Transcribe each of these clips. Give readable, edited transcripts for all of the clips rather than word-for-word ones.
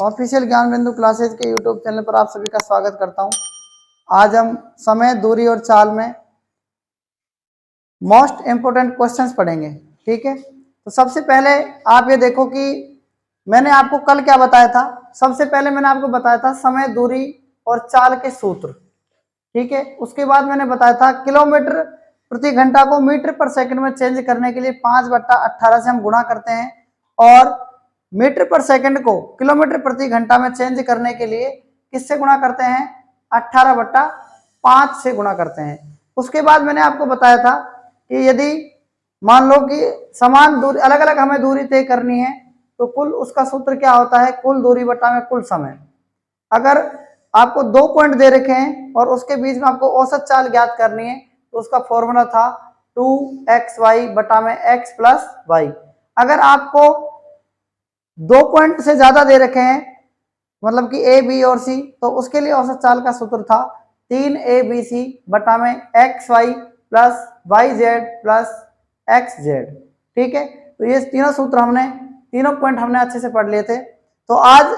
Official ज्ञान बिंदु classes के यूट्यूब चैनल पर आप सभी का स्वागत करता हूं। आज हम समय, दूरी और चाल में मोस्ट इम्पोर्टेंट क्वेश्चंस पढ़ेंगे। ठीक है, तो सबसे पहले आप ये देखो कि मैंने आपको कल क्या बताया था। सबसे पहले मैंने आपको बताया था समय, दूरी और चाल के सूत्र। ठीक है, उसके बाद मैंने बताया था किलोमीटर प्रति घंटा को मीटर पर सेकंड में चेंज करने के लिए 5/18 से हम गुणा करते हैं, और मीटर पर सेकंड को किलोमीटर प्रति घंटा में चेंज करने के लिए किससे गुणा करते हैं? 18/5 से गुणा करते हैं। उसके बाद मैंने आपको बताया था कि यदि मान लो कि समान दूरी, अलग अलग हमें दूरी तय करनी है, तो कुल उसका सूत्र क्या होता है? कुल दूरी बटा में कुल समय। अगर आपको 2 पॉइंट दे रखे हैं और उसके बीच में आपको औसत चाल ज्ञात करनी है, तो उसका फॉर्मूला था 2xy बटा में x प्लस वाई। अगर आपको 2 पॉइंट से ज्यादा दे रखे हैं, मतलब कि a, b और c, तो उसके लिए औसत चाल का सूत्र था 3abc बटा में xy plus yz plus xz। ठीक है, तो ये तीनों सूत्र हमने, तीनों पॉइंट हमने अच्छे से पढ़ लिए थे। तो आज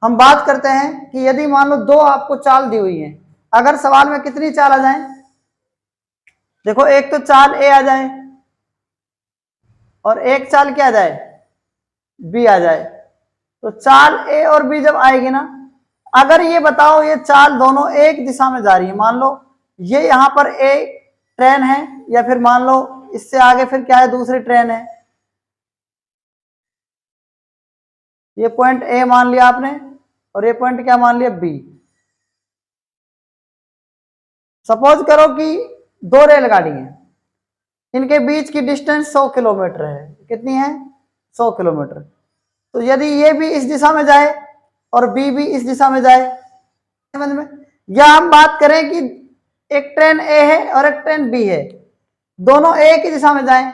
हम बात करते हैं कि यदि मान लो 2 आपको चाल दी हुई है, अगर सवाल में कितनी चाल आ जाए? देखो, एक तो चाल a आ जाए और एक चाल क्या आ जाए? b आ जाए। तो चाल a और b जब आएगी ना, अगर ये बताओ ये चाल दोनों एक दिशा में जा रही है, मान लो ये यहां पर a ट्रेन है, या फिर मान लो इससे आगे फिर क्या है, दूसरी ट्रेन है। ये पॉइंट a मान लिया आपने और ये पॉइंट क्या मान लिया? b। सपोज करो कि 2 रेलगाड़ी हैं, इनके बीच की डिस्टेंस 100 किलोमीटर है। कितनी है? 100 किलोमीटर। तो यदि ये भी इस दिशा में जाए और बी भी इस दिशा में जाए, समझ में? या हम बात करें कि एक ट्रेन ए है और एक ट्रेन बी है, दोनों एक ही दिशा में जाएं,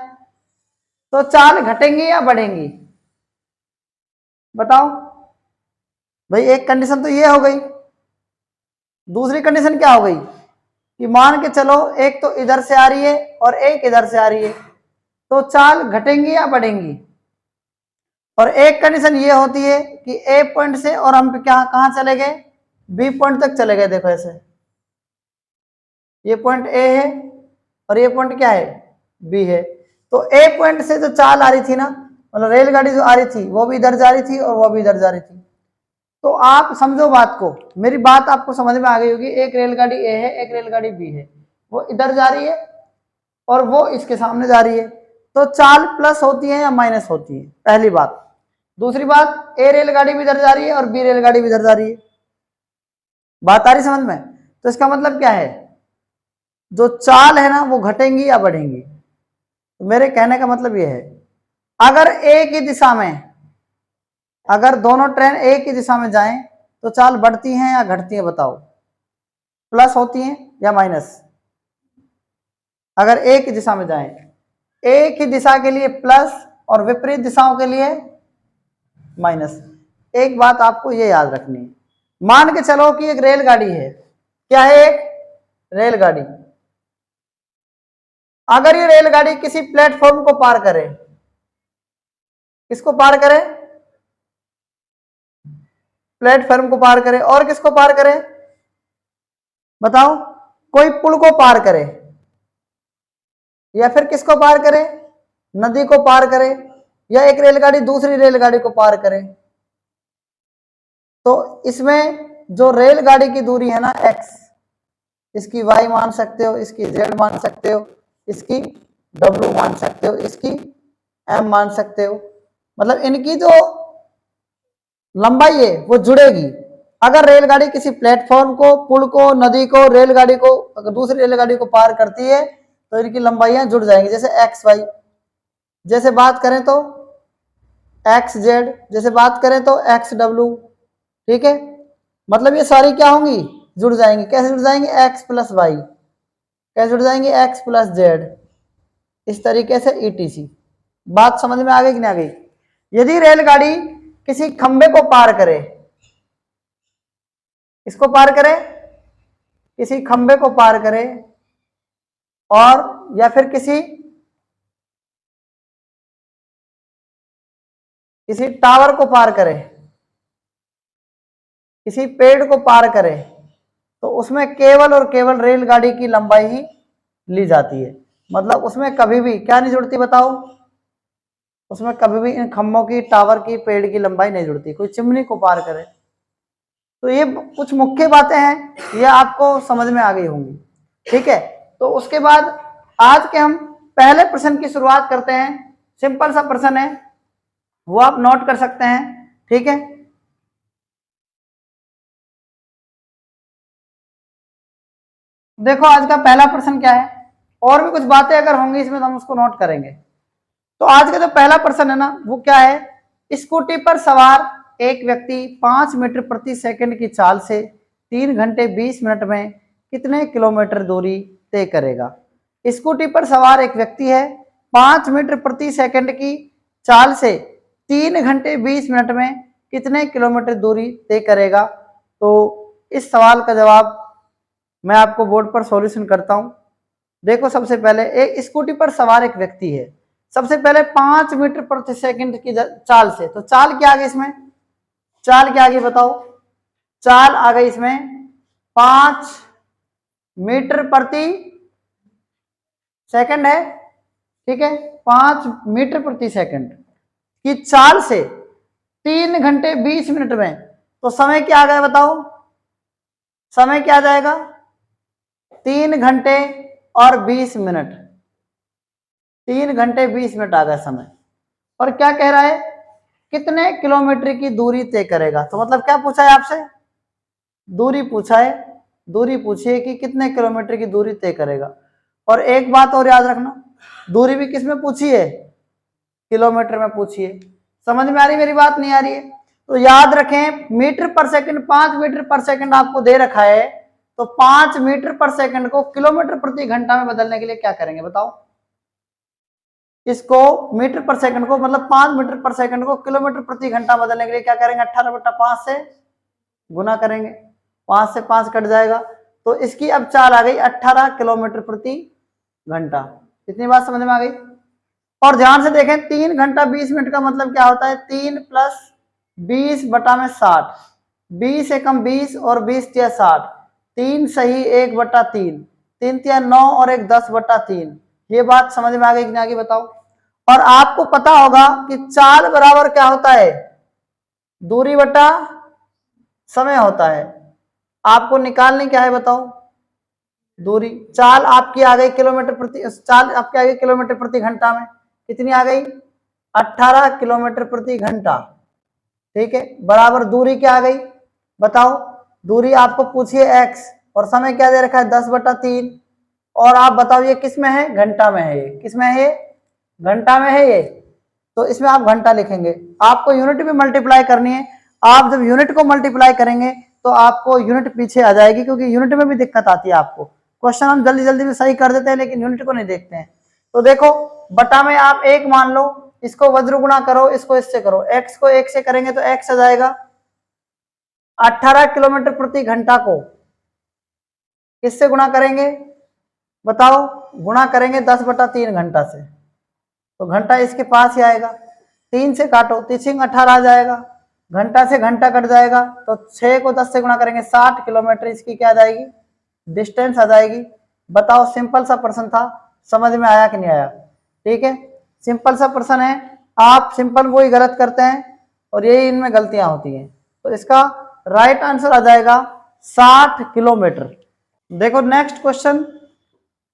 तो चाल घटेंगी या बढ़ेंगी? बताओ भाई। एक कंडीशन तो ये हो गई। दूसरी कंडीशन क्या हो गई कि मान के चलो एक तो इधर से आ रही है और एक इधर से आ रही है, तो चाल घटेंगी या बढ़ेंगी? और एक कंडीशन ये होती है कि ए पॉइंट से और हम क्या कहां चले गए? बी पॉइंट तक चले गए। देखो ऐसे, ये पॉइंट ए है और ये पॉइंट क्या है? बी है। तो ए पॉइंट से जो चाल आ रही थी ना, मतलब रेलगाड़ी जो आ रही थी, वो भी इधर जा रही थी और वो भी इधर जा रही थी। तो आप समझो बात को, मेरी बात आपको समझ में आ गई होगी। एक रेलगाड़ी ए है, एक रेलगाड़ी बी है, वो इधर जा रही है और वो इसके सामने जा रही है। तो चाल प्लस होती है या माइनस होती है? पहली बात। दूसरी बात, ए रेलगाड़ी भी इधर जा रही है और बी रेलगाड़ी भी इधर जा रही है। बात आ रही समझ में? तो इसका मतलब क्या है? जो चाल है ना, वो घटेंगी या बढ़ेंगी? तो मेरे कहने का मतलब ये है, अगर एक ही दिशा में, अगर दोनों ट्रेन एक ही दिशा में जाएं, तो चाल बढ़ती है या घटती है? बताओ। प्लस होती है या माइनस? अगर एक ही दिशा में जाएं, एक ही दिशा के लिए प्लस और विपरीत दिशाओं के लिए माइनस। एक बात आपको ये याद रखनी है, मान के चलो कि एक रेलगाड़ी है। क्या है? एक रेलगाड़ी। अगर ये रेलगाड़ी किसी प्लेटफॉर्म को पार करे, किसको पार करे? प्लेटफॉर्म को पार करे। और किसको पार करे? बताओ। कोई पुल को पार करे, या फिर किसको पार करे? नदी को पार करे, या एक रेलगाड़ी दूसरी रेलगाड़ी को पार करे। तो इसमें जो रेलगाड़ी की दूरी है ना x, इसकी y मान सकते हो, इसकी z मान सकते हो, इसकी w मान सकते हो, इसकी m मान सकते हो। मतलब इनकी जो लंबाई है वो जुड़ेगी। अगर रेलगाड़ी किसी प्लेटफॉर्म को, पुल को, नदी को, रेलगाड़ी को, अगर दूसरी रेलगाड़ी को पार करती है, तो इनकी लंबाइयां जुड़ जाएंगी। जैसे एक्स वाई, जैसे बात करें तो एक्स जेड, जैसे बात करें तो एक्स डब्ल्यू। ठीक है, मतलब ये सारी क्या होंगी? जुड़ जाएंगी। कैसे जुड़ जाएंगे? X plus Y. कैसे जुड़ जाएंगे? X plus Z. इस तरीके से ईटीसी। बात समझ में आ गई कि नहीं आ गई? यदि रेलगाड़ी किसी खंबे को पार करे, इसको पार करे, किसी खंबे को पार करे, और या फिर किसी टावर को पार करे, किसी पेड़ को पार करे तो उसमें केवल और केवल रेलगाड़ी की लंबाई ही ली जाती है। मतलब उसमें कभी भी क्या नहीं जुड़ती बताओ, उसमें कभी भी इन खंभों की, टावर की, पेड़ की लंबाई नहीं जुड़ती। कोई चिमनी को पार करे तो ये कुछ मुख्य बातें हैं, ये आपको समझ में आ गई होंगी। ठीक है, तो उसके बाद आज के हम पहले प्रश्न की शुरुआत करते हैं। सिंपल सा प्रश्न है, वो आप नोट कर सकते हैं। ठीक है, देखो आज का पहला प्रश्न क्या है, और भी कुछ बातें अगर होंगी इसमें तो हम उसको नोट करेंगे। तो आज का जो पहला प्रश्न है ना वो क्या है, स्कूटी पर सवार एक व्यक्ति 5 मीटर प्रति सेकंड की चाल से 3 घंटे 20 मिनट में कितने किलोमीटर दूरी तय करेगा। स्कूटी पर सवार एक व्यक्ति है, 5 मीटर प्रति सेकंड की चाल से 3 घंटे 20 मिनट में कितने किलोमीटर दूरी तय करेगा। तो इस सवाल का जवाब मैं आपको बोर्ड पर सॉल्यूशन करता हूं। देखो सबसे पहले एक स्कूटी पर सवार एक व्यक्ति है, सबसे पहले 5 मीटर प्रति सेकंड की चाल से, तो चाल क्या आ गई इसमें, चाल क्या आ गई बताओ, चाल आ गई इसमें 5 मीटर प्रति सेकंड है। ठीक है, 5 मीटर प्रति सेकंड की चाल से 3 घंटे 20 मिनट में, तो समय क्या आ गया बताओ, समय क्या आ जाएगा 3 घंटे और 20 मिनट, 3 घंटे 20 मिनट आ गया समय। और क्या कह रहा है, कितने किलोमीटर की दूरी तय करेगा। तो मतलब क्या पूछा है आपसे, दूरी पूछा है, दूरी पूछी है कि कितने किलोमीटर की दूरी तय करेगा। और एक बात और याद रखना, दूरी भी किस में पूछी है, किलोमीटर में पूछी है। समझ में आ रही मेरी बात, नहीं आ रही है तो याद रखें, मीटर पर सेकंड, 5 मीटर पर सेकंड आपको दे रखा है, तो 5 मीटर पर सेकंड को किलोमीटर प्रति घंटा में बदलने के लिए क्या करेंगे बताओ, इसको मीटर पर सेकंड को मतलब 5 मीटर पर सेकंड को किलोमीटर प्रति घंटा बदलने के लिए क्या करेंगे, 18/5 से गुना करेंगे, 5 से 5 कट जाएगा। तो इसकी अब चाल आ गई 18 किलोमीटर प्रति घंटा। इतनी बात समझ में आ गई। और ध्यान से देखें, 3 घंटा 20 मिनट का मतलब क्या होता है, 3 + 20/60, 20 एकम 20 और 20 तिया 60, 3 सही 1/3, 3 तिया 9 और 1 10/3। ये बात समझ में आ गई कि नहीं आ गई बताओ। और आपको पता होगा कि चाल बराबर क्या होता है, दूरी बटा समय होता है। आपको निकालनी क्या है बताओ, दूरी। चाल आपकी आ गई किलोमीटर प्रति, चाल आपकी आ गई किलोमीटर प्रति घंटा में, कितनी आ गई 18 किलोमीटर प्रति घंटा। ठीक है, बराबर दूरी क्या आ गई बताओ, दूरी आपको पूछिए x और समय क्या दे रखा है 10/3। और आप बताओ ये किस में है, घंटा में है, ये किस में है, घंटा में है ये, तो इसमें आप घंटा लिखेंगे। आपको यूनिट भी मल्टीप्लाई करनी है, आप जब यूनिट को मल्टीप्लाई करेंगे तो आपको यूनिट पीछे आ जाएगी, क्योंकि यूनिट में भी दिक्कत आती है आपको। क्वेश्चन हम जल्दी जल्दी में सही कर देते हैं लेकिन यूनिट को नहीं देखते हैं। तो देखो बटा में आप 1 मान लो, इसको वज्र गुणा करो, इसको इससे करो, x को 1 से करेंगे तो x आ जाएगा। 18 किलोमीटर प्रति घंटा को किससे गुणा करेंगे बताओ, गुणा करेंगे 10/3 घंटा से, तो घंटा इसके पास ही आएगा। 3 से काटो, 3 18 आ जाएगा, घंटा से घंटा कट जाएगा, तो 6 को 10 से गुणा करेंगे 60 किलोमीटर इसकी क्या आ जाएगी, डिस्टेंस आ जाएगी। बताओ सिंपल सा प्रश्न था, समझ में आया कि नहीं आया। ठीक है, सिंपल सा प्रश्न है, आप सिंपल वो ही गलत करते हैं और यही इनमें गलतियां होती हैं। तो इसका राइट आंसर आ जाएगा 60 किलोमीटर। देखो नेक्स्ट क्वेश्चन,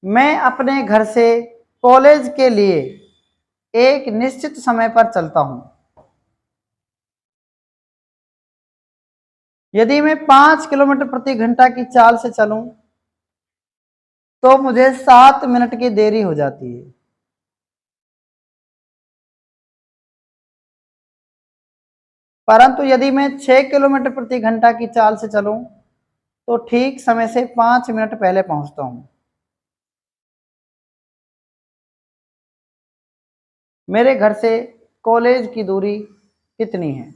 मैं अपने घर से कॉलेज के लिए एक निश्चित समय पर चलता हूं। यदि मैं 5 किलोमीटर प्रति घंटा की चाल से चलूं तो मुझे 7 मिनट की देरी हो जाती है। परंतु यदि मैं 6 किलोमीटर प्रति घंटा की चाल से चलूं तो ठीक समय से 5 मिनट पहले पहुंचता हूं। मेरे घर से कॉलेज की दूरी कितनी है।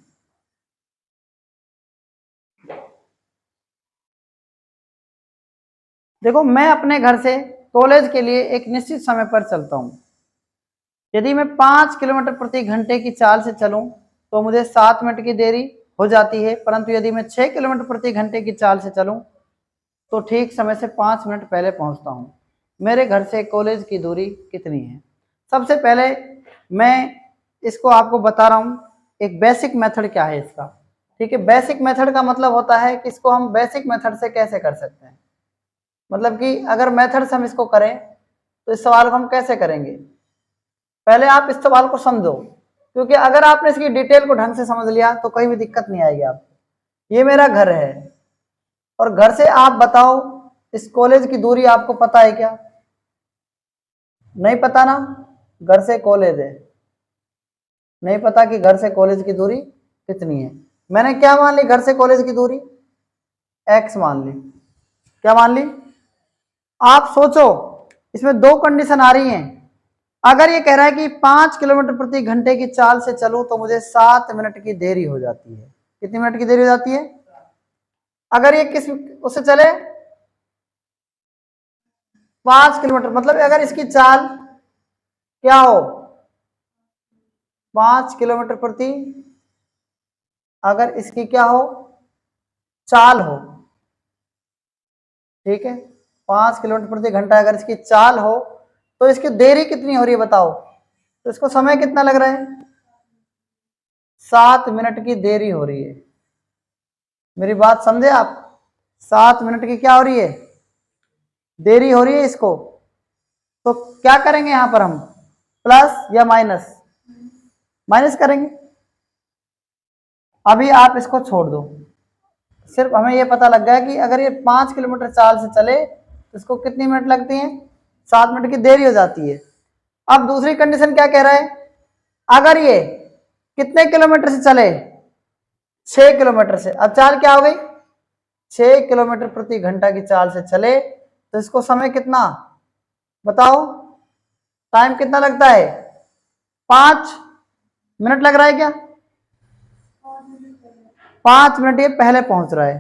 देखो मैं अपने घर से कॉलेज के लिए एक निश्चित समय पर चलता हूं। यदि मैं 5 किलोमीटर प्रति घंटे की चाल से चलूं तो मुझे 7 मिनट की देरी हो जाती है, परंतु यदि मैं 6 किलोमीटर प्रति घंटे की चाल से चलूं तो ठीक समय से 5 मिनट पहले पहुंचता हूं। मेरे घर से कॉलेज की दूरी कितनी है? सबसे पहले मैं इसको आपको बता रहा हूं, एक बेसिक मेथड क्या है इसका। ठीक है, बेसिक मेथड का मतलब होता है कि इसको हम बेसिक मेथड से कैसे कर सकते हैं, मतलब कि अगर मेथड से हम इसको करें तो इस सवाल को हम कैसे करेंगे। पहले आप इस सवाल को समझो, क्योंकि अगर आपने इसकी डिटेल को ढंग से समझ लिया तो कोई भी दिक्कत नहीं आएगी आपको। ये मेरा घर है और घर से आप बताओ इस कॉलेज की दूरी आपको पता है क्या? नहीं पता ना, घर से कॉलेज है, नहीं पता कि घर से कॉलेज की दूरी कितनी है। मैंने क्या मान ली, घर से कॉलेज की दूरी x मान ली। क्या मान ली? आप सोचो, इसमें दो कंडीशन आ रही हैं। अगर ये कह रहा है कि 5 किलोमीटर प्रति घंटे की चाल से चलूं तो मुझे 7 मिनट की देरी हो जाती है। कितनी मिनट की देरी हो जाती है? अगर ये किस उससे चले 5 किलोमीटर, मतलब अगर इसकी चाल क्या हो 5 किलोमीटर प्रति, अगर इसकी क्या हो चाल हो, ठीक है, 5 किलोमीटर प्रति घंटा अगर इसकी चाल हो तो इसकी देरी कितनी हो रही है बताओ। तो इसको समय कितना लग रहा है? 7 मिनट की देरी हो रही है। मेरी बात समझे आप? 7 मिनट की क्या हो रही है? देरी हो रही है इसको। तो क्या करेंगे यहां पर हम, प्लस या माइनस? माइनस करेंगे। अभी आप इसको छोड़ दो, सिर्फ हमें ये पता लग गया कि अगर ये 5 किलोमीटर चाल से चले तो इसको कितनी मिनट लगती हैं? 7 मिनट की देरी हो जाती है। अब दूसरी कंडीशन क्या कह रहा है, अगर ये कितने किलोमीटर से चले 6 किलोमीटर से। अब चाल क्या हो गई 6 किलोमीटर प्रति घंटा की चाल से चले तो इसको समय कितना बताओ, टाइम कितना लगता है? 5 मिनट लग रहा है क्या? 5 मिनट ये पहले पहुंच रहा है,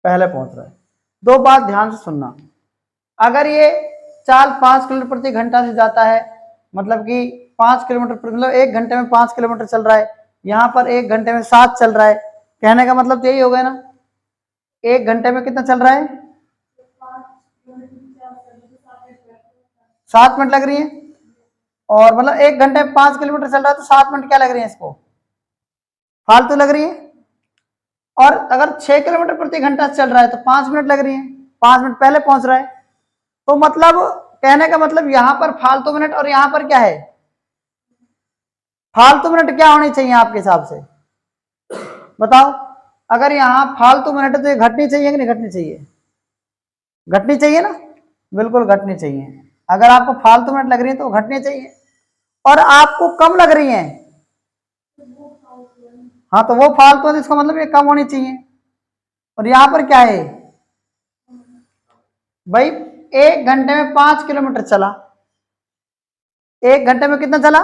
पहले पहुंच रहा है। दो बात ध्यान से सुनना, अगर ये चाल 5 किलोमीटर प्रति घंटा से जाता है, मतलब कि 5 किलोमीटर मतलब 1 घंटे में 5 किलोमीटर चल रहा है, यहां पर 1 घंटे में 7 चल रहा है, कहने का मतलब यही हो गया ना, 1 घंटे में कितना चल रहा है? 7 मिनट लग रही है। और मतलब 1 घंटे में 5 किलोमीटर चल रहा है तो 7 मिनट क्या लग रही है इसको, फालतू लग रही है। और अगर 6 किलोमीटर प्रति घंटा चल रहा है तो 5 मिनट लग रही है, 5 मिनट पहले पहुंच रहा है। तो मतलब कहने का मतलब यहां पर फालतू मिनट और यहां पर क्या है फालतू मिनट क्या होनी चाहिए आपके हिसाब से बताओ। अगर यहां फालतू मिनट है तो ये घटनी चाहिए कि नहीं घटनी चाहिए? घटनी चाहिए ना, बिल्कुल घटनी चाहिए। अगर आपको फालतू मिनट लग रही है तो घटनी चाहिए, और आपको कम लग रही है, हाँ तो वो फालतू है, इसका मतलब ये कम होनी चाहिए। और यहां पर क्या है भाई, 1 घंटे में 5 किलोमीटर चला, 1 घंटे में कितना चला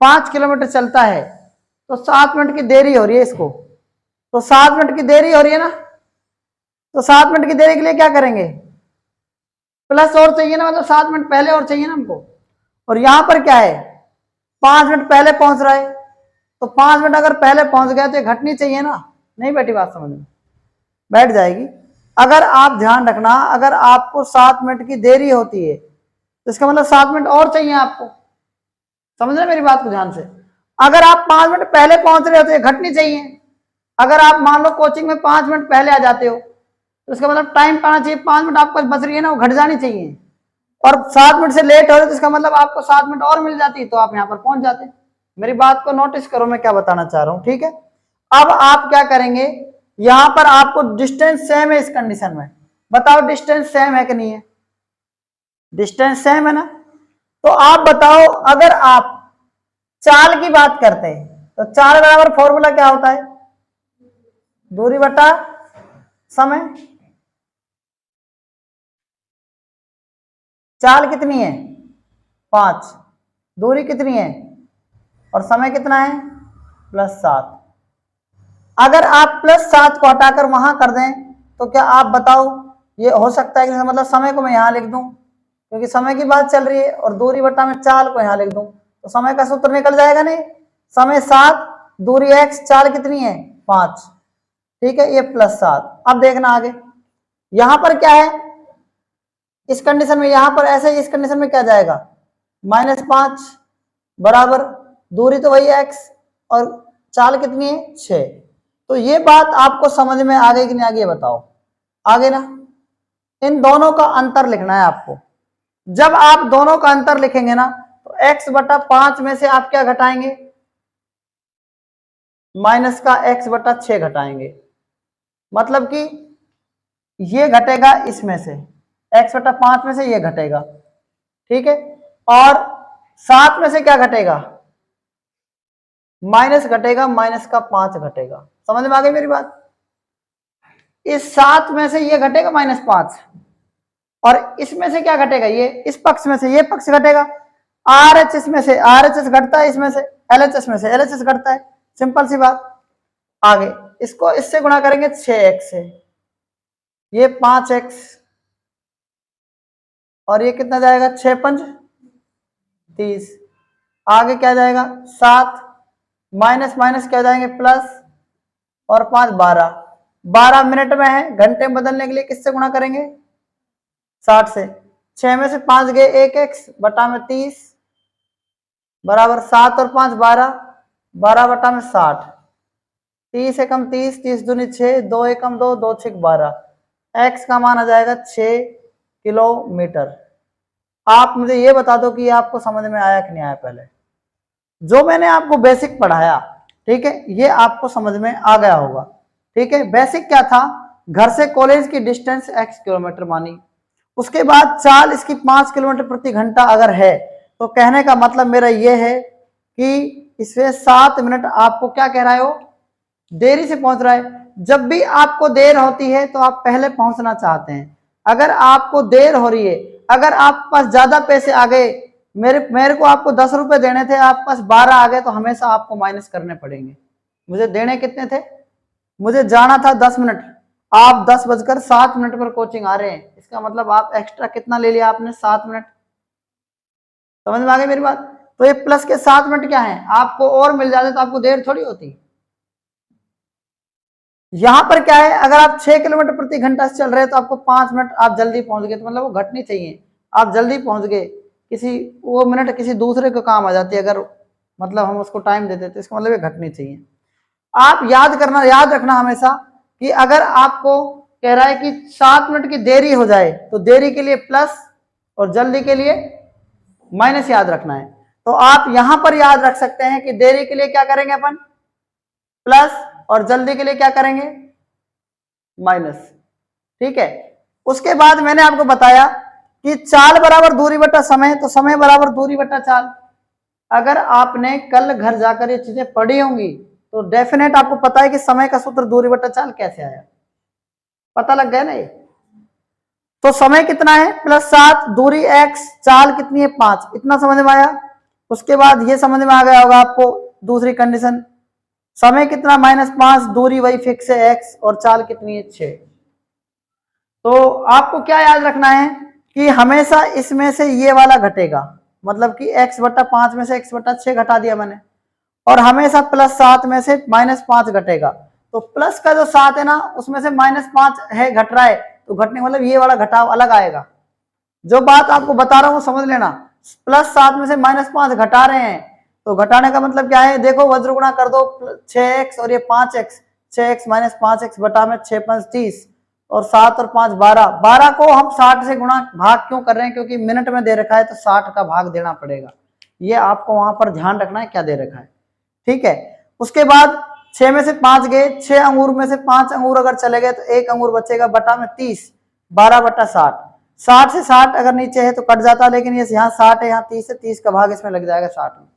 5 किलोमीटर चलता है, तो 7 मिनट की देरी हो रही है इसको। तो 7 मिनट की देरी हो रही है ना, तो 7 मिनट की देरी के लिए क्या करेंगे, प्लस और चाहिए ना, मतलब 7 मिनट पहले और चाहिए ना हमको। और यहां पर क्या है 5 मिनट पहले पहुंच रहा है, तो 5 मिनट अगर पहले पहुंच गया तो ये घटनी चाहिए ना, नहीं बैठी बात समझ में? बैठ जाएगी। अगर आप ध्यान रखना, अगर आपको 7 मिनट की देरी होती है तो इसका मतलब 7 मिनट और चाहिए आपको, समझ रहे मेरी बात को ध्यान से। अगर आप 5 मिनट पहले पहुंच रहे हो तो ये घटनी चाहिए। अगर आप मान लो कोचिंग में 5 मिनट पहले आ जाते हो तो इसका मतलब टाइम पाना चाहिए, 5 मिनट आपको बच रही है ना, वो घट जानी चाहिए। और 7 मिनट से लेट हो रहे तो इसका मतलब आपको 7 मिनट और मिल जाती तो आप यहाँ पर पहुंच जाते। मेरी बात को नोटिस करो, मैं क्या बताना चाह रहा हूं, ठीक है। अब आप क्या करेंगे, यहां पर आपको डिस्टेंस सेम है, इस कंडीशन में बताओ डिस्टेंस सेम है कि नहीं है? डिस्टेंस सेम है ना। तो आप बताओ, अगर आप चाल की बात करते हैं तो चाल बराबर फॉर्मूला क्या होता है, दूरी बटा समय। चाल कितनी है 5, दूरी कितनी है और समय कितना है +7। अगर आप +7 को हटाकर वहां कर दें तो क्या आप बताओ ये हो सकता है कि मतलब समय को मैं यहां लिख दूं क्योंकि समय की बात चल रही है, और दूरी बटा में चाल को यहां लिख दूं तो समय का सूत्र निकल जाएगा नहीं। समय 7, दूरी x, चाल कितनी है 5, ठीक है, ये +7। अब देखना आगे, यहां पर क्या है, इस कंडीशन में यहां पर ऐसे, इस कंडीशन में क्या जाएगा -5 बराबर दूरी तो वही x और चाल कितनी है 6। तो ये बात आपको समझ में आ गई कि नहीं, आगे बताओ। आगे ना, इन दोनों का अंतर लिखना है आपको। जब आप दोनों का अंतर लिखेंगे ना, तो x/5 में से आप क्या घटाएंगे, माइनस का x/6 घटाएंगे। मतलब कि ये घटेगा इसमें से, x/5 में से ये घटेगा, ठीक है, और 7 में से क्या घटेगा, माइनस घटेगा, -5 घटेगा। समझ में आ गई मेरी बात। इस 7 में से ये घटेगा -5, और इसमें से क्या घटेगा, ये इस पक्ष में से ये पक्ष घटेगा। RHS इसमें से RHS घटता है, इसमें से LHS में से LHS घटता है, सिंपल सी बात। आगे इसको इससे गुणा करेंगे 6x से, ये 5x, और ये कितना जाएगा 6×5 = 30। आगे क्या जाएगा 7, माइनस माइनस क्या जाएंगे प्लस, और 5 12, 12 मिनट में है, घंटे में बदलने के लिए किससे गुणा करेंगे 60 से। 6 में से 5 गए 1x बटा में 30 बराबर 7 और 5 12, 12 बटा में 60, 30 एकम 30, 30 दूनी 6, 2 एकम 2, 2 6 12, x का मान आ जाएगा 6 किलोमीटर। आप मुझे ये बता दो कि ये आपको समझ में आया कि नहीं आया। पहले जो मैंने आपको बेसिक पढ़ाया, ठीक है, ये आपको समझ में आ गया होगा, ठीक है। बेसिक क्या था, घर से कॉलेज की डिस्टेंस x किलोमीटर मानी, उसके बाद चाल इसकी 5 किलोमीटर प्रति घंटा अगर है, तो कहने का मतलब मेरा ये है कि इसमें 7 मिनट आपको क्या कह रहा हो, देरी से पहुंच रहा है। जब भी आपको देर होती है तो आप पहले पहुंचना चाहते हैं। अगर आपको देर हो रही है, अगर आपके पास ज्यादा पैसे आ गए, मेरे को आपको 10 रुपए देने थे, आपके पास 12 आ गए, तो हमेशा आपको माइनस करने पड़ेंगे। मुझे देने कितने थे, मुझे जाना था 10 मिनट, आप 10:07 पर कोचिंग आ रहे हैं, इसका मतलब आप एक्स्ट्रा कितना ले लिया आपने 7 मिनट। समझ में आ गई मेरी बात। तो ये प्लस के 7 मिनट क्या है, आपको और मिल जाते तो आपको देर थोड़ी होती। यहां पर क्या है, अगर आप 6 किलोमीटर प्रति घंटा से चल रहे हैं तो आपको 5 मिनट आप जल्दी पहुंच गए, तो मतलब वो घटनी चाहिए, आप जल्दी पहुंच गए, किसी वो मिनट किसी दूसरे को काम आ जाती है, अगर मतलब हम उसको टाइम देते तो इसका मतलब ये घटनी चाहिए। आप याद रखना हमेशा कि अगर आपको कह रहा है कि 7 मिनट की देरी हो जाए, तो देरी के लिए प्लस और जल्दी के लिए माइनस याद रखना है। तो आप यहां पर याद रख सकते हैं कि देरी के लिए क्या करेंगे अपन प्लस, और जल्दी के लिए क्या करेंगे माइनस, ठीक है। उसके बाद मैंने आपको बताया कि चाल बराबर दूरी बटा समय, तो समय बराबर दूरी बटा चाल। अगर आपने कल घर जाकर ये चीजें पढ़ी होंगी तो डेफिनेट आपको पता है कि समय का सूत्र दूरी बटा चाल कैसे आया, पता लग गया ना ये। तो समय कितना है +7, दूरी x, चाल कितनी है 5, इतना समझ में आया। उसके बाद ये समझ में आ गया होगा आपको दूसरी कंडीशन, समय कितना -5, दूरी वही फिक्स है x, और चाल कितनी है 6। तो आपको क्या याद रखना है कि हमेशा इसमें से ये वाला घटेगा, मतलब कि x/5 में से x/6 घटा दिया मैंने, और हमेशा +7 में से -5 घटेगा। तो प्लस का जो 7 है ना, उसमें से -5 है घट रहा है, तो घटने मतलब ये वाला घटाव अलग आएगा। जो बात आपको बता रहा हूं समझ लेना, +7 में से -5 घटा रहे हैं, तो घटाने का मतलब क्या है, देखो वज्र गुणा कर दो 6x और ये 5x, 6x - 5x बटा में 6×5 = 30, और 7 और 5 12, 12 को हम 60 से गुणा भाग क्यों कर रहे हैं, क्योंकि मिनट में दे रखा है तो 60 का भाग देना पड़ेगा। ये आपको वहां पर ध्यान रखना है क्या दे रखा है, ठीक है। उसके बाद 6 में से 5 गए, 6 अंगूर में से 5 अंगूर अगर चले गए तो 1 अंगूर बचेगा बटा में 30, 12/60, 60 से 60 अगर नीचे है तो कट जाता, लेकिन ये यहाँ 60 है, यहाँ 30 है, 30 का भाग इसमें लग जाएगा 60 में,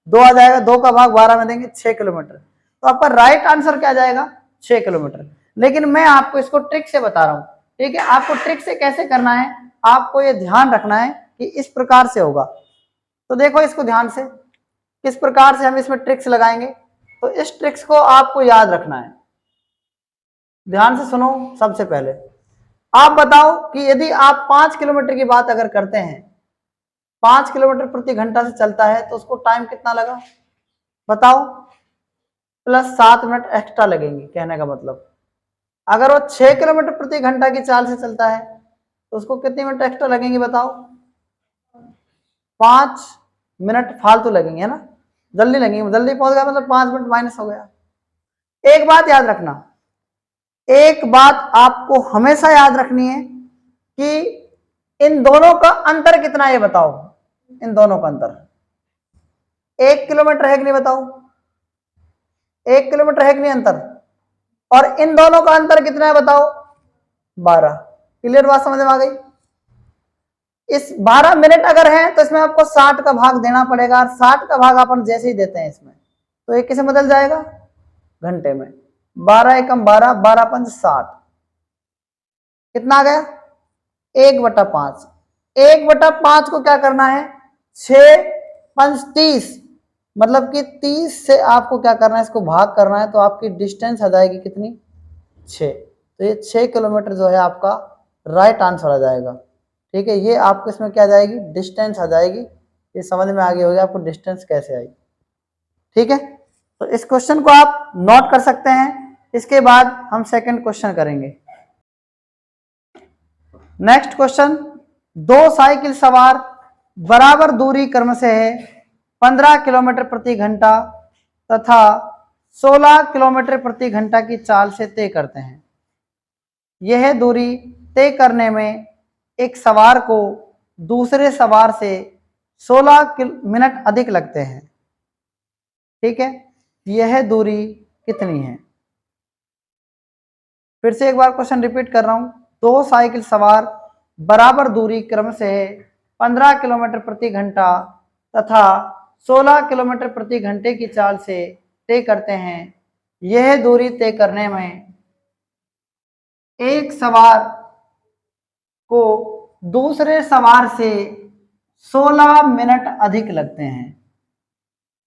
2 आ जाएगा, 2 का भाग 12 में देंगे 6 किलोमीटर। तो आपका राइट आंसर क्या जाएगा 6 किलोमीटर। लेकिन मैं आपको इसको ट्रिक से बता रहा हूं, ठीक है। आपको ट्रिक से कैसे करना है, आपको ये ध्यान रखना है कि इस प्रकार से होगा। तो देखो इसको ध्यान से, किस प्रकार से हम इसमें ट्रिक्स लगाएंगे, तो इस ट्रिक्स को आपको याद रखना है, ध्यान से सुनो। सबसे पहले आप बताओ कि यदि आप 5 किलोमीटर की बात अगर करते हैं, 5 किलोमीटर प्रति घंटा से चलता है तो उसको टाइम कितना लगा बताओ, प्लस 7 मिनट एक्स्ट्रा लगेंगे। कहने का मतलब अगर वो 6 किलोमीटर प्रति घंटा की चाल से चलता है तो उसको कितने मिनट एक्स्ट्रा लगेंगे बताओ, 5 मिनट फालतू लगेंगे, है ना, जल्दी लगेंगे, जल्दी पहुंच गया मतलब 5 मिनट माइनस हो गया। एक बात याद रखना, एक बात आपको हमेशा याद रखनी है कि इन दोनों का अंतर कितना है ये बताओ, इन दोनों का अंतर 1 किलोमीटर है कि नहीं बताओ, 1 किलोमीटर है कि नहीं अंतर, और इन दोनों का अंतर कितना है बताओ 12। क्लियर बात समझ में आ गई। इस 12 मिनट अगर है तो इसमें आपको 60 का भाग देना पड़ेगा, और 60 का भाग अपन जैसे ही देते हैं इसमें तो ये किसे बदल जाएगा घंटे में। 12 एकम 12, 12 पंच 60, कितना आ गया 1/5। 1/5 को क्या करना है 6 पंच 30, मतलब कि 30 से आपको क्या करना है इसको भाग करना है तो आपकी डिस्टेंस आ जाएगी कितनी 6। तो ये 6 किलोमीटर जो है आपका राइट आंसर आ जाएगा। ठीक है, ये आपको इसमें क्या आ जाएगी डिस्टेंस आ जाएगी। ये समझ में आ गई होगी आपको डिस्टेंस कैसे आई। ठीक है, तो इस क्वेश्चन को आप नोट कर सकते हैं। इसके बाद हम सेकंड क्वेश्चन करेंगे। नेक्स्ट क्वेश्चन, 2 साइकिल सवार बराबर दूरी क्रम से 15 किलोमीटर प्रति घंटा तथा 16 किलोमीटर प्रति घंटा की चाल से तय करते हैं। यह दूरी तय करने में एक सवार को दूसरे सवार से 16 मिनट अधिक लगते हैं। ठीक है, यह दूरी कितनी है। फिर से एक बार क्वेश्चन रिपीट कर रहा हूं, 2 साइकिल सवार बराबर दूरी क्रम से 15 किलोमीटर प्रति घंटा तथा 16 किलोमीटर प्रति घंटे की चाल से तय करते हैं। यह दूरी तय करने में एक सवार को दूसरे सवार से 16 मिनट अधिक लगते हैं।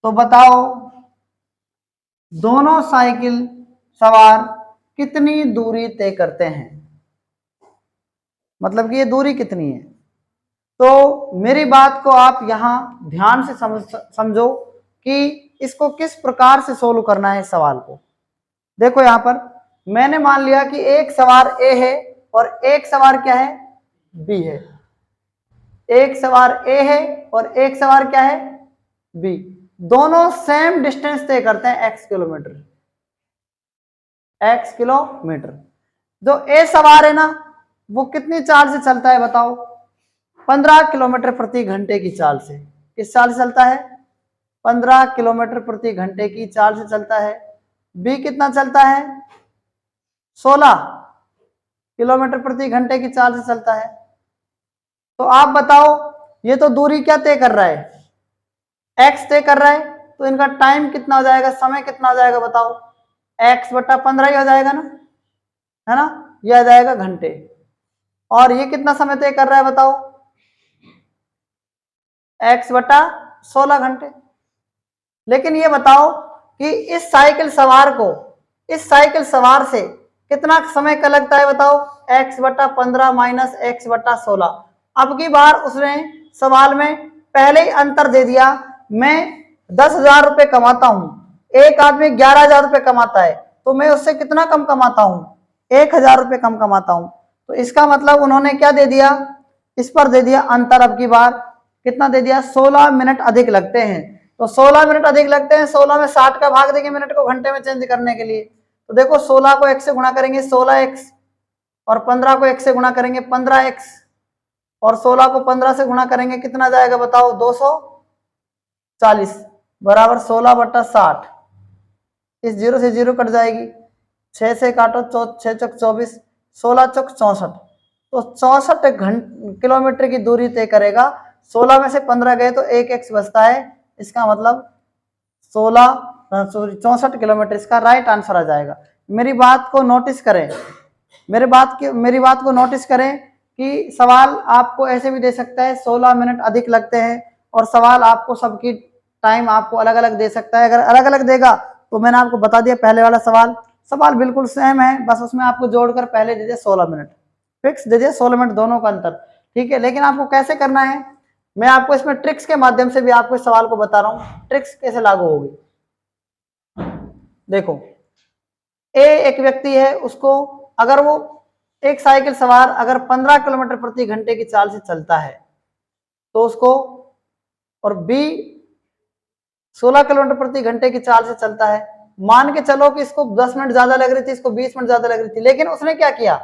तो बताओ दोनों साइकिल सवार कितनी दूरी तय करते हैं, मतलब कि ये दूरी कितनी है। तो मेरी बात को आप यहां ध्यान से समझो कि इसको किस प्रकार से सोल्व करना है इस सवाल को। देखो यहां पर मैंने मान लिया कि एक सवार ए है और एक सवार क्या है बी है। एक सवार ए है और एक सवार क्या है बी। दोनों सेम डिस्टेंस तय करते हैं x किलोमीटर। जो ए सवार है ना वो कितनी चाल से चलता है बताओ, 15 किलोमीटर प्रति घंटे की चाल से। किस चाल से चलता है 15 किलोमीटर प्रति घंटे की चाल से चलता है। बी कितना चलता है 16 किलोमीटर प्रति घंटे की चाल से चलता है। तो आप बताओ ये तो दूरी क्या तय कर रहा है x तय कर रहा है, तो इनका टाइम कितना हो जाएगा, समय कितना हो जाएगा बताओ, x/15 ही हो जाएगा ना, है ना, ये आ जाएगा घंटे। और ये कितना समय तय कर रहा है बताओ, x/16 घंटे। लेकिन ये बताओ कि इस साइकिल सवार से कितना समय का लगता है बताओ, x/15 माइनस x/16। अब की बार उसने सवाल में पहले ही अंतर दे दिया। मैं 10,000 रुपए कमाता हूं, एक आदमी 11,000 रुपए कमाता है, तो मैं उससे कितना कम कमाता हूं 1,000 रुपए कम कमाता हूं। तो इसका मतलब उन्होंने क्या दे दिया, इस पर दे दिया अंतर। अब की बार कितना दे दिया 16 मिनट अधिक लगते हैं। तो 16 मिनट अधिक लगते हैं, 16 में 60 का भाग देंगे मिनट को घंटे में चेंज करने के लिए। तो देखो 16 को 1 से गुणा करेंगे 16x, और 15 को 1 से गुणा करेंगे 15x, और 16 को 15 से गुणा करेंगे कितना जाएगा बताओ 240 बराबर 16/60। इस 0 से 0 कट जाएगी, 6 से काटो 6 चौक 24, 16 चौक 64। तो 64 किलोमीटर की दूरी तय करेगा। 16 में से 15 गए तो 1x बचता है। इसका मतलब 64 किलोमीटर इसका राइट आंसर आ जाएगा। मेरी बात को नोटिस करें, मेरी बात को नोटिस करें कि सवाल आपको ऐसे भी दे सकता है 16 मिनट अधिक लगते हैं, और सवाल आपको सबकी टाइम आपको अलग अलग दे सकता है। अगर अलग अलग देगा तो मैंने आपको बता दिया पहले वाला सवाल बिल्कुल सेम है, बस उसमें आपको जोड़कर पहले दे दिया 16 मिनट, फिक्स दे दिया 16 मिनट दोनों का अंतर। ठीक है, लेकिन आपको कैसे करना है, मैं आपको इसमें ट्रिक्स के माध्यम से भी आपको इस सवाल को बता रहा हूं, ट्रिक्स कैसे लागू होगी। देखो, ए एक व्यक्ति है, उसको अगर वो एक साइकिल सवार अगर 15 किलोमीटर प्रति घंटे की चाल से चलता है तो उसको, और बी 16 किलोमीटर प्रति घंटे की चाल से चलता है, मान के चलो कि इसको 10 मिनट ज्यादा लग रही थी, इसको 20 मिनट ज्यादा लग रही थी, लेकिन उसने क्या किया,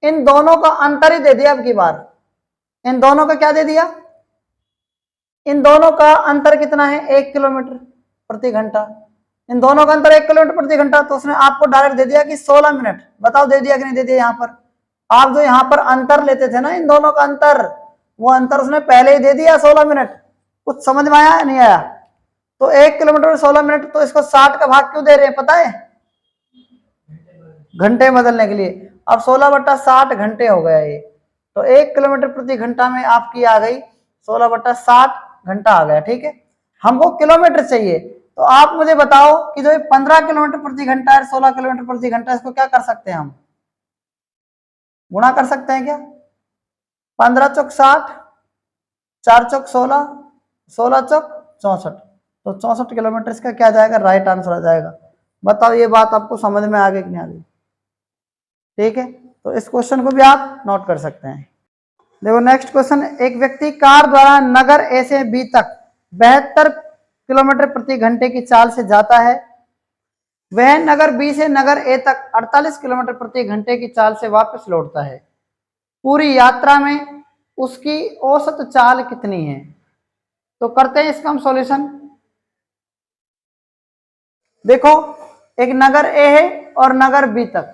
इन दोनों का अंतर ही दे दिया। अब की बार इन दोनों का क्या दे दिया, इन दोनों का अंतर कितना है, 1 किलोमीटर प्रति घंटा। इन दोनों का अंतर 1 किलोमीटर प्रति घंटा, तो उसने आपको डायरेक्ट दे दिया कि 16 मिनट। बताओ दे दिया कि नहीं दे दिया। यहाँ पर आप जो यहाँ पर अंतर लेते थे ना, इन दोनों का अंतर, वो अंतर उसने पहले ही दे दिया 16 मिनट। कुछ समझ में आया नहीं आया? तो 1 किलोमीटर में 16 मिनट, तो इसको 60 का भाग क्यों दे रहे हैं पता है? घंटे बदलने के लिए। अब 16/60 घंटे हो गया ये, तो 1 किलोमीटर प्रति घंटा में आपकी आ गई 16/60 घंटा आ गया। ठीक है, हमको किलोमीटर चाहिए, तो आप मुझे बताओ कि जो 15 किलोमीटर प्रति घंटा है, 16 किलोमीटर प्रति घंटा, इसको क्या कर सकते हैं हम, गुणा कर सकते हैं क्या? 15 चौक 60, 4 चौक 16, 16 चौक 64, तो 64 किलोमीटर इसका क्या जाएगा, राइट आंसर आ जाएगा। बताओ ये बात आपको समझ में आ गई कि नहीं आ गई? ठीक है, तो इस क्वेश्चन को भी आप नोट कर सकते हैं। देखो नेक्स्ट क्वेश्चन, एक व्यक्ति कार द्वारा नगर ए से बी तक 72 किलोमीटर प्रति घंटे की चाल से जाता है, वह नगर बी से नगर ए तक 48 किलोमीटर प्रति घंटे की चाल से वापस लौटता है। पूरी यात्रा में उसकी औसत चाल कितनी है? तो करते हैं इसका हम सॉल्यूशन। देखो, एक नगर ए है और नगर बी तक,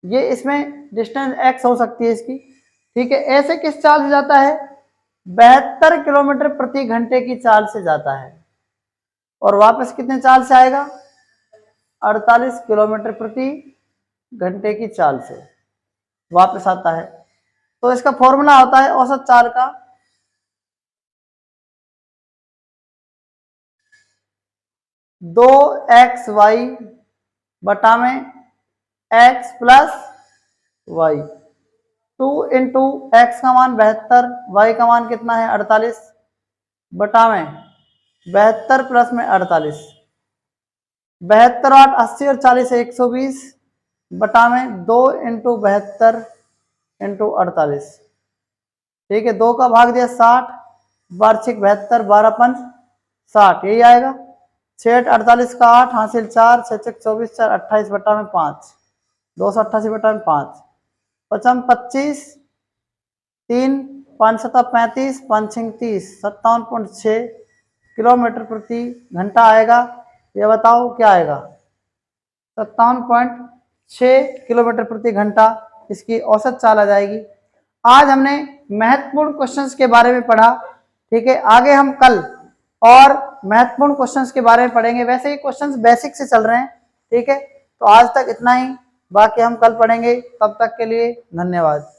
ये इसमें डिस्टेंस x हो सकती है इसकी। ठीक है, ए से किस चाल से जाता है, 72 किलोमीटर प्रति घंटे की चाल से जाता है, और वापस कितने चाल से आएगा, 48 किलोमीटर प्रति घंटे की चाल से वापस आता है। तो इसका फॉर्मूला होता है औसत चाल का, 2xy बटा में x plus y, 2 into x का मान 72, y का मान कितना है 48, बटा में 72 प्लस में 48, 72 8 80 और 40 है 120, बटा में 2 इंटू 72 इंटू 48। ठीक है, 2 का भाग दिया 60, वार्षिक 72, 12 पंच 60, यही आएगा। 6 48 का 8 हासिल 4, 6 24, 4 28 बटा में 5, 288 बटा में 5, 55 25, 3 5 7 35, 5 6 30, 57.6 किलोमीटर प्रति घंटा आएगा। ये बताओ क्या आएगा, 57.6 किलोमीटर प्रति घंटा इसकी औसत चाल आ जाएगी। आज हमने महत्वपूर्ण क्वेश्चंस के बारे में पढ़ा। ठीक है, आगे हम कल और महत्वपूर्ण क्वेश्चंस के बारे में पढ़ेंगे। वैसे ही क्वेश्चंस बेसिक से चल रहे हैं। ठीक है, तो आज तक इतना ही, बाकी हम कल पढ़ेंगे। तब तक के लिए धन्यवाद।